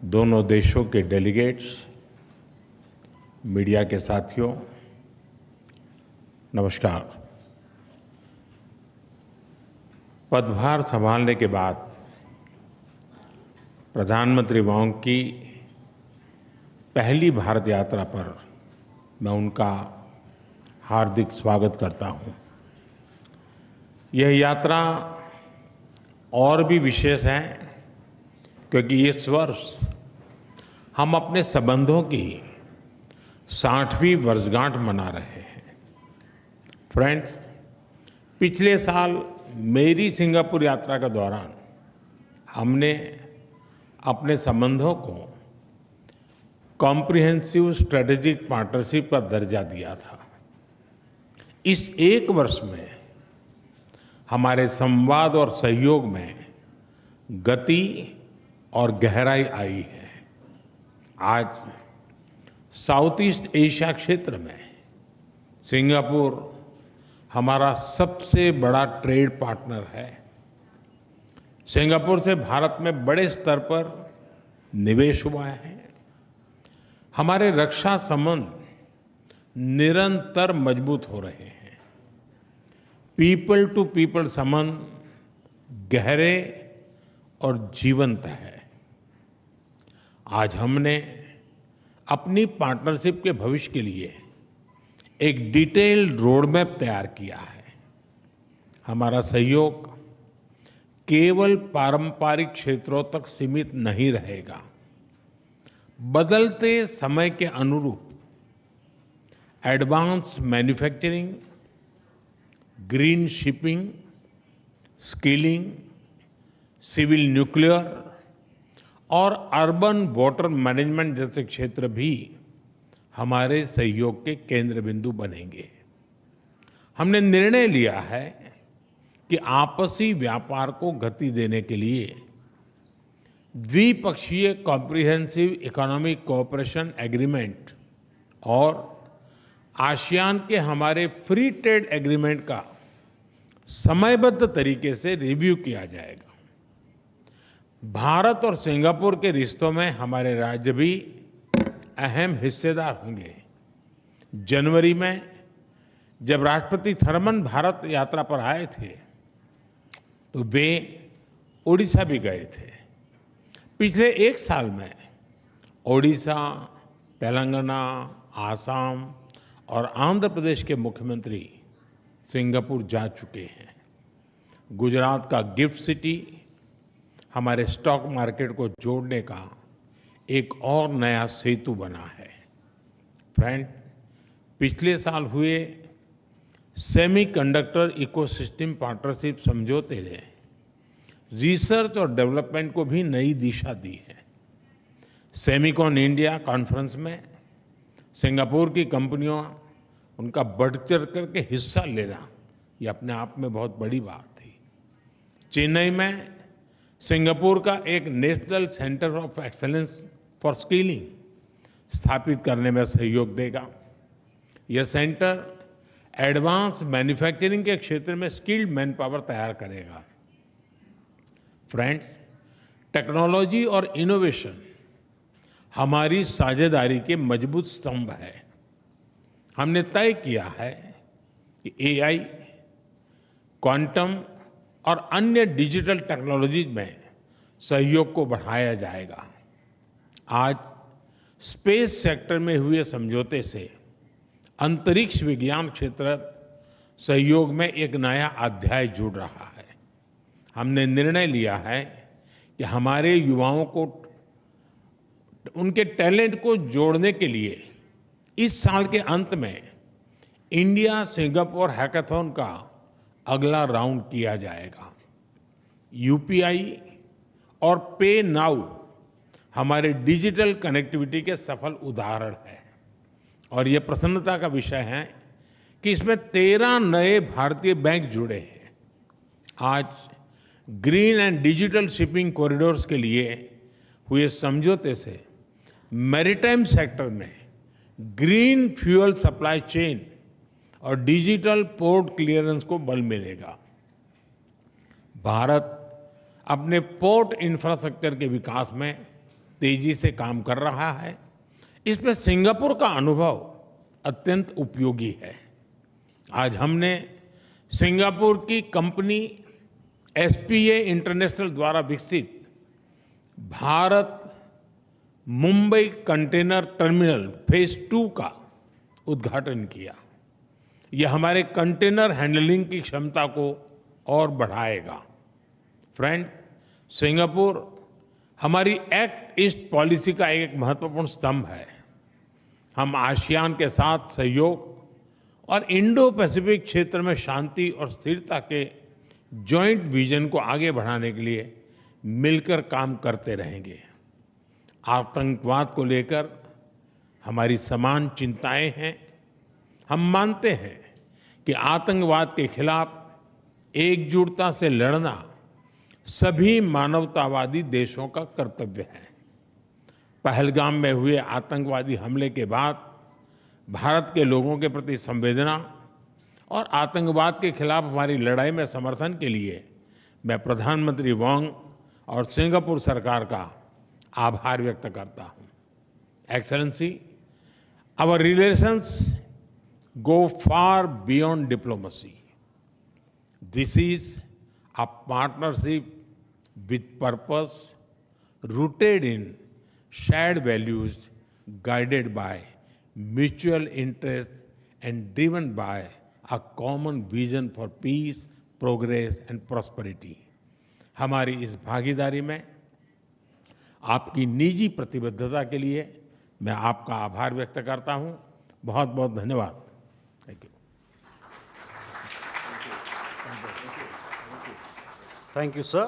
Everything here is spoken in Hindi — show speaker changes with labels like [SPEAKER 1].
[SPEAKER 1] दोनों देशों के डेलीगेट्स, मीडिया के साथियों, नमस्कार। पदभार संभालने के बाद प्रधानमंत्री वांग की पहली भारत यात्रा पर मैं उनका हार्दिक स्वागत करता हूं। यह यात्रा और भी विशेष है क्योंकि इस वर्ष हम अपने संबंधों की 60वीं वर्षगांठ मना रहे हैं। फ्रेंड्स, पिछले साल मेरी सिंगापुर यात्रा के दौरान हमने अपने संबंधों को कॉम्प्रिहेंसिव स्ट्रेटेजिक पार्टनरशिप का दर्जा दिया था। इस एक वर्ष में हमारे संवाद और सहयोग में गति और गहराई आई है। आज साउथ ईस्ट एशिया क्षेत्र में सिंगापुर हमारा सबसे बड़ा ट्रेड पार्टनर है। सिंगापुर से भारत में बड़े स्तर पर निवेश हुआ है। हमारे रक्षा संबंध निरंतर मजबूत हो रहे हैं। पीपल टू पीपल संबंध गहरे और जीवंत है। आज हमने अपनी पार्टनरशिप के भविष्य के लिए एक डिटेल्ड रोड मैप तैयार किया है। हमारा सहयोग केवल पारंपरिक क्षेत्रों तक सीमित नहीं रहेगा। बदलते समय के अनुरूप advance manufacturing, green shipping, skilling, civil nuclear और अर्बन वाटर मैनेजमेंट जैसे क्षेत्र भी हमारे सहयोग के केंद्र बिंदु बनेंगे। हमने निर्णय लिया है कि आपसी व्यापार को गति देने के लिए द्विपक्षीय कॉम्प्रिहेंसिव इकोनॉमिक कोऑपरेशन एग्रीमेंट और आसियान के हमारे फ्री ट्रेड एग्रीमेंट का समयबद्ध तरीके से रिव्यू किया जाएगा। भारत और सिंगापुर के रिश्तों में हमारे राज्य भी अहम हिस्सेदार होंगे। जनवरी में जब राष्ट्रपति थर्मन भारत यात्रा पर आए थे तो वे ओडिशा भी गए थे। पिछले एक साल में ओडिशा, तेलंगाना, आसाम और आंध्र प्रदेश के मुख्यमंत्री सिंगापुर जा चुके हैं। गुजरात का गिफ्ट सिटी हमारे स्टॉक मार्केट को जोड़ने का एक और नया सेतु बना है। फ्रेंड, पिछले साल हुए सेमीकंडक्टर इकोसिस्टम पार्टनरशिप समझौते ने रिसर्च और डेवलपमेंट को भी नई दिशा दी है। सेमिकॉन इंडिया कॉन्फ्रेंस में सिंगापुर की कंपनियों उनका बढ़ चढ़ करके हिस्सा लेना ये अपने आप में बहुत बड़ी बात थी। चेन्नई में सिंगापुर का एक national centre of excellence for skilling स्थापित करने में सहयोग देगा। यह सेंटर एडवांस मैन्युफैक्चरिंग के क्षेत्र में स्किल्ड मैन पावर तैयार करेगा। फ्रेंड्स, टेक्नोलॉजी और इनोवेशन हमारी साझेदारी के मजबूत स्तंभ है। हमने तय किया है कि एआई, क्वांटम और अन्य डिजिटल टेक्नोलॉजीज में सहयोग को बढ़ाया जाएगा। आज स्पेस सेक्टर में हुए समझौते से अंतरिक्ष विज्ञान क्षेत्र सहयोग में एक नया अध्याय जुड़ रहा है। हमने निर्णय लिया है कि हमारे युवाओं को उनके टैलेंट को जोड़ने के लिए इस साल के अंत में इंडिया सिंगापुर हैकाथॉन का अगला राउंड किया जाएगा। यूपीआई और पे नाउ हमारे डिजिटल कनेक्टिविटी के सफल उदाहरण हैं और ये प्रसन्नता का विषय है कि इसमें 13 नए भारतीय बैंक जुड़े हैं। आज green and digital shipping corridors के लिए हुए समझौते से मैरीटाइम सेक्टर में ग्रीन फ्यूल सप्लाई चेन और डिजिटल पोर्ट क्लियरेंस को बल मिलेगा। भारत अपने पोर्ट इंफ्रास्ट्रक्चर के विकास में तेजी से काम कर रहा है। इसमें सिंगापुर का अनुभव अत्यंत उपयोगी है। आज हमने सिंगापुर की कंपनी एसपीए इंटरनेशनल द्वारा विकसित Bharat Mumbai container terminal phase 2 का उद्घाटन किया। यह हमारे कंटेनर हैंडलिंग की क्षमता को और बढ़ाएगा। फ्रेंड्स, सिंगापुर हमारी एक्ट ईस्ट पॉलिसी का एक महत्वपूर्ण स्तंभ है। हम आसियान के साथ सहयोग और इंडो पैसिफिक क्षेत्र में शांति और स्थिरता के जॉइंट विजन को आगे बढ़ाने के लिए मिलकर काम करते रहेंगे। आतंकवाद को लेकर हमारी समान चिंताएं हैं। हम मानते हैं कि आतंकवाद के खिलाफ एकजुटता से लड़ना सभी मानवतावादी देशों का कर्तव्य है। पहलगाम में हुए आतंकवादी हमले के बाद भारत के लोगों के प्रति संवेदना और आतंकवाद के खिलाफ हमारी लड़ाई में समर्थन के लिए मैं प्रधानमंत्री वांग और सिंगापुर सरकार का आभार व्यक्त करता हूं। Excellency, our relations go far beyond diplomacy. This is a partnership with purpose, rooted in shared values, guided by mutual interest and driven by a common vision for peace, progress and prosperity. हमारी इस भागीदारी में आपकी निजी प्रतिबद्धता के लिए मैं आपका आभार व्यक्त करता हूं। बहुत बहुत धन्यवाद। Thank you.
[SPEAKER 2] Thank you, sir.